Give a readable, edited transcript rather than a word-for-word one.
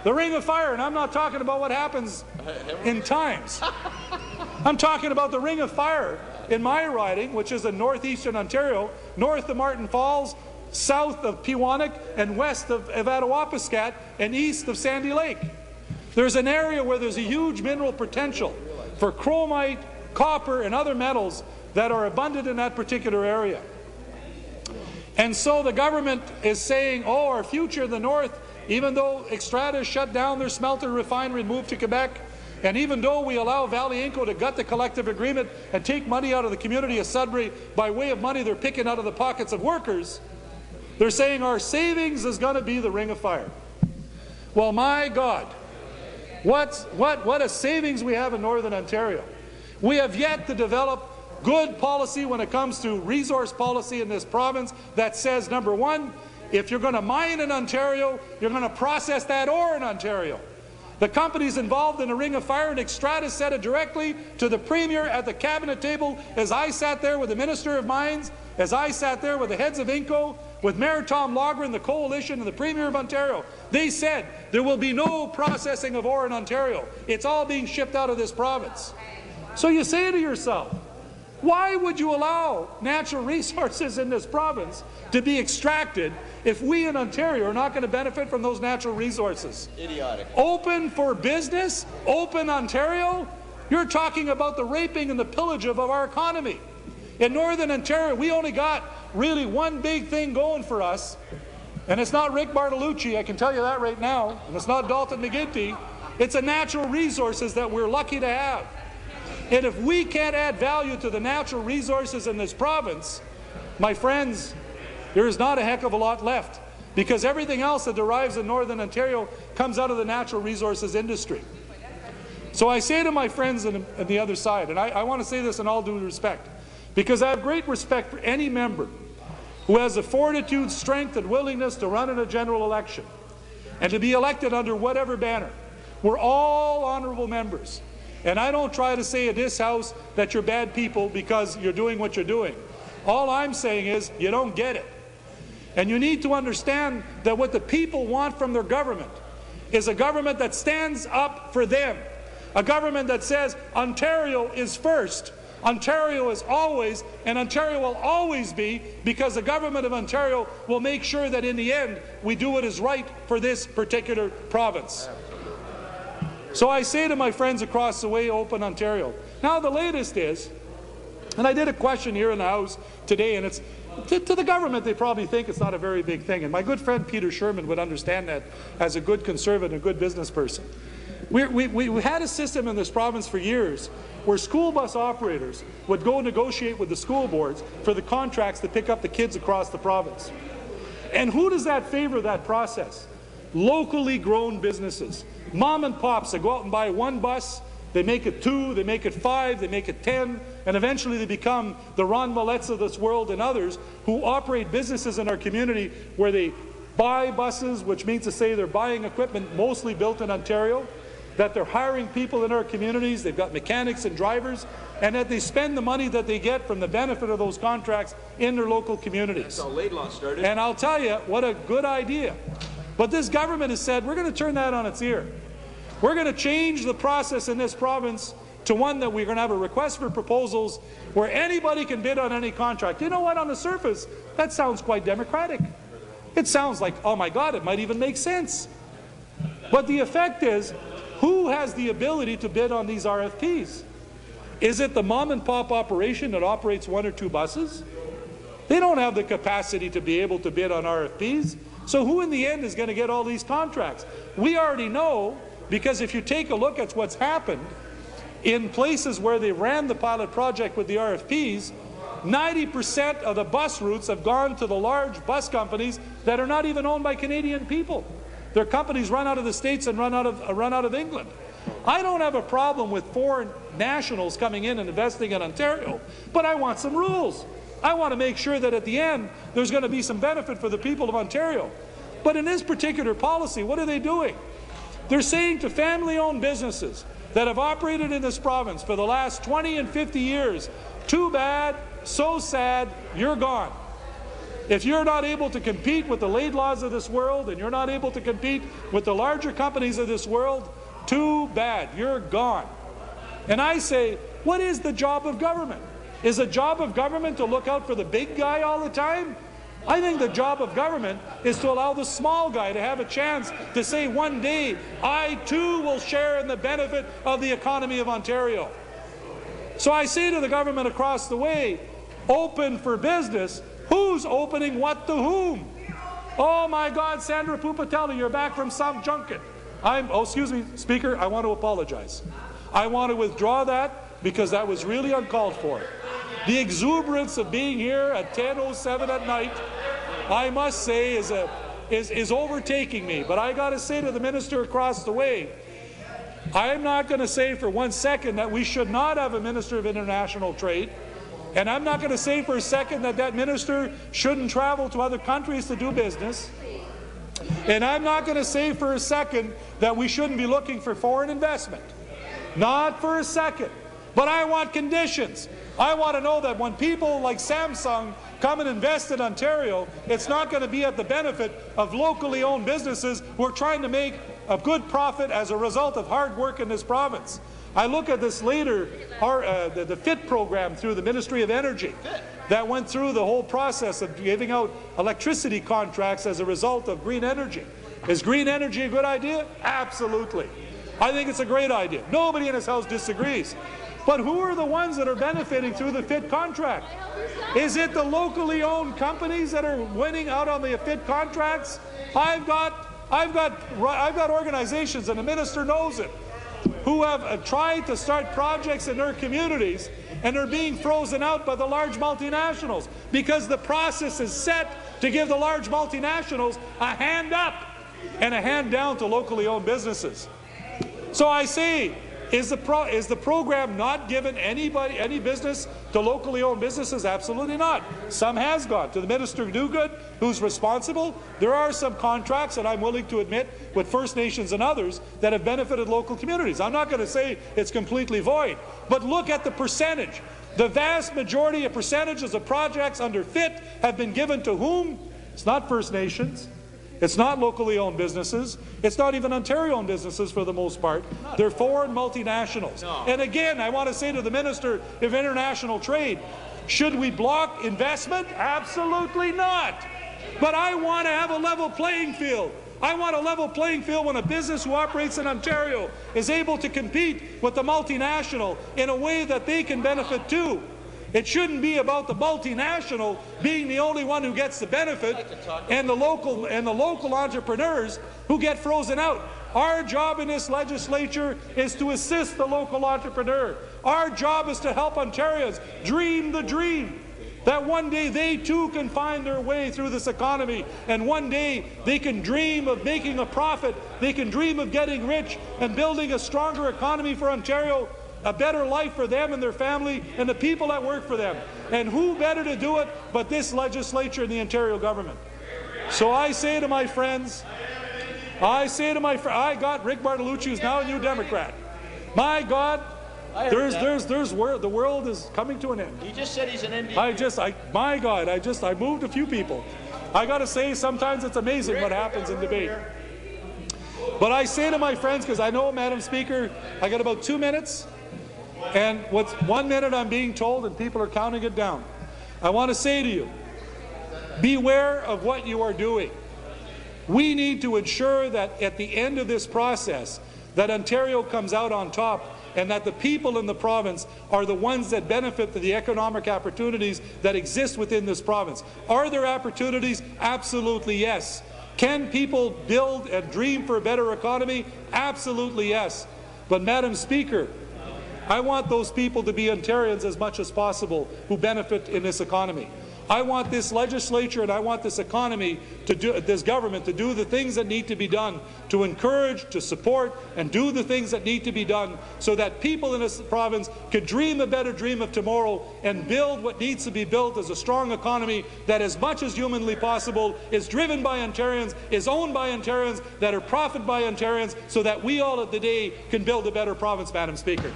The Ring of Fire, and I'm not talking about what happens in Times. I'm talking about the Ring of Fire in my riding, which is in northeastern Ontario, north of Martin Falls, south of Pewanak, and west of Attawapiskat, and east of Sandy Lake. There's an area where there's a huge mineral potential for chromite, copper, and other metals that are abundant in that particular area. And so the government is saying, oh, our future in the north, even though Xstrata has shut down their smelter refinery and moved to Quebec, and even though we allow Valley Inco to gut the collective agreement and take money out of the community of Sudbury by way of money they're picking out of the pockets of workers, they're saying our savings is going to be the Ring of Fire. Well, my God, what a savings we have in Northern Ontario. We have yet to develop good policy when it comes to resource policy in this province that says, number one, if you're going to mine in Ontario, you're going to process that ore in Ontario. The companies involved in the Ring of Fire and Xstrata said it directly to the Premier at the Cabinet table as I sat there with the Minister of Mines, as I sat there with the heads of Inco, with Mayor Tom Logren, the Coalition, and the Premier of Ontario. They said there will be no processing of ore in Ontario. It's all being shipped out of this province. So you say to yourself, why would you allow natural resources in this province to be extracted if we in Ontario are not going to benefit from those natural resources? Idiotic. Open for business? Open Ontario? You're talking about the raping and the pillage of our economy. In Northern Ontario, we only got really one big thing going for us, and it's not Rick Bartolucci, I can tell you that right now, and it's not Dalton McGuinty. It's the natural resources that we're lucky to have. And if we can't add value to the natural resources in this province, my friends, there is not a heck of a lot left, because everything else that derives in Northern Ontario comes out of the natural resources industry. So I say to my friends on the other side, and I want to say this in all due respect, because I have great respect for any member who has the fortitude, strength, and willingness to run in a general election and to be elected under whatever banner. We're all honourable members. And I don't try to say in this House that you're bad people because you're doing what you're doing. All I'm saying is you don't get it. And you need to understand that what the people want from their government is a government that stands up for them. A government that says Ontario is first. Ontario is always, and Ontario will always be, because the government of Ontario will make sure that in the end we do what is right for this particular province. So I say to my friends across the way, open Ontario. Now the latest is, and I did a question here in the House today, and it's to the government, they probably think it's not a very big thing, and my good friend Peter Sherman would understand that as a good conservative, a good business person. We had a system in this province for years where school bus operators would go negotiate with the school boards for the contracts to pick up the kids across the province. And who does that favor, that process? Locally grown businesses. Mom and pops that go out and buy one bus, they make it 2, they make it 5, they make it 10, and eventually they become the Ron Mallets of this world and others who operate businesses in our community where they buy buses, which means to say they're buying equipment mostly built in Ontario, that they're hiring people in our communities, they've got mechanics and drivers, and that they spend the money that they get from the benefit of those contracts in their local communities. That's how Laidlaw started. And I'll tell you, what a good idea. But this government has said, we're going to turn that on its ear. We're going to change the process in this province to one that we're going to have a request for proposals where anybody can bid on any contract. You know what, on the surface, that sounds quite democratic. It sounds like, oh my God, it might even make sense. But the effect is, who has the ability to bid on these RFPs? Is it the mom and pop operation that operates 1 or 2 buses? They don't have the capacity to be able to bid on RFPs. So who in the end is going to get all these contracts? We already know, because if you take a look at what's happened in places where they ran the pilot project with the RFPs, 90% of the bus routes have gone to the large bus companies that are not even owned by Canadian people. Their companies run out of the States and run out of England. I don't have a problem with foreign nationals coming in and investing in Ontario, but I want some rules. I want to make sure that at the end there's going to be some benefit for the people of Ontario. But in this particular policy, what are they doing? They're saying to family-owned businesses that have operated in this province for the last 20 and 50 years, too bad, so sad, you're gone. If you're not able to compete with the Laidlaws of this world, and you're not able to compete with the larger companies of this world, too bad, you're gone. And I say, what is the job of government? Is the job of government to look out for the big guy all the time? I think the job of government is to allow the small guy to have a chance to say one day, I too will share in the benefit of the economy of Ontario. So I say to the government across the way, open for business. Who's opening what to whom? Oh my God, Sandra Pupatelli, you're back from some junket. Oh, excuse me, Speaker, I want to apologize. I want to withdraw that because that was really uncalled for. The exuberance of being here at 10:07 at night, I must say, is overtaking me. But I got to say to the minister across the way, I'm not going to say for 1 second that we should not have a Minister of International Trade. And I'm not going to say for a second that that minister shouldn't travel to other countries to do business. And I'm not going to say for a second that we shouldn't be looking for foreign investment. Not for a second. But I want conditions. I want to know that when people like Samsung come and invest in Ontario, it's not going to be at the benefit of locally owned businesses who are trying to make a good profit as a result of hard work in this province. I look at this later, the FIT program through the Ministry of Energy that went through the whole process of giving out electricity contracts as a result of green energy. Is green energy a good idea? Absolutely. I think it's a great idea. Nobody in this House disagrees. But who are the ones that are benefiting through the FIT contract? Is it the locally owned companies that are winning out on the FIT contracts? I've got organizations, and the minister knows it, who have tried to start projects in their communities, and they're being frozen out by the large multinationals because the process is set to give the large multinationals a hand up and a hand down to locally owned businesses. So I say, is the program not given any business to locally owned businesses? Absolutely not. Some has gone. To the Minister Newgood, who's responsible, there are some contracts, and I'm willing to admit, with First Nations and others that have benefited local communities. I'm not going to say it's completely void, but look at the percentage. The vast majority of percentages of projects under FIT have been given to whom? It's not First Nations. It's not locally owned businesses. It's not even Ontario-owned businesses for the most part. They're foreign multinationals. No. And again, I want to say to the Minister of International Trade, should we block investment? Absolutely not. But I want to have a level playing field. I want a level playing field when a business who operates in Ontario is able to compete with the multinational in a way that they can benefit too. It shouldn't be about the multinational being the only one who gets the benefit and the local entrepreneurs who get frozen out. Our job in this legislature is to assist the local entrepreneur. Our job is to help Ontarians dream the dream that one day they too can find their way through this economy, and one day they can dream of making a profit, they can dream of getting rich and building a stronger economy for Ontario, a better life for them and their family and the people that work for them. And who better to do it but this legislature and the Ontario government? So I say to my friends, I got Rick Bartolucci, who's now a New Democrat. My God, the world is coming to an end. He just said he's an NDP. I moved a few people. I got to say, sometimes it's amazing what happens in debate. But I say to my friends, because I know, Madam Speaker, I got about 2 minutes. And what's 1 minute I'm being told, and people are counting it down. I want to say to you, beware of what you are doing. We need to ensure that at the end of this process, that Ontario comes out on top, and that the people in the province are the ones that benefit from the economic opportunities that exist within this province. Are there opportunities? Absolutely yes. Can people build and dream for a better economy? Absolutely yes. But, Madam Speaker, I want those people to be Ontarians as much as possible who benefit in this economy. I want this legislature and I want this economy to do, this government to do the things that need to be done, to encourage, to support, and do the things that need to be done so that people in this province can dream a better dream of tomorrow and build what needs to be built as a strong economy that, as much as humanly possible, is driven by Ontarians, is owned by Ontarians, that are profited by Ontarians, so that we all of the day can build a better province, Madam Speaker.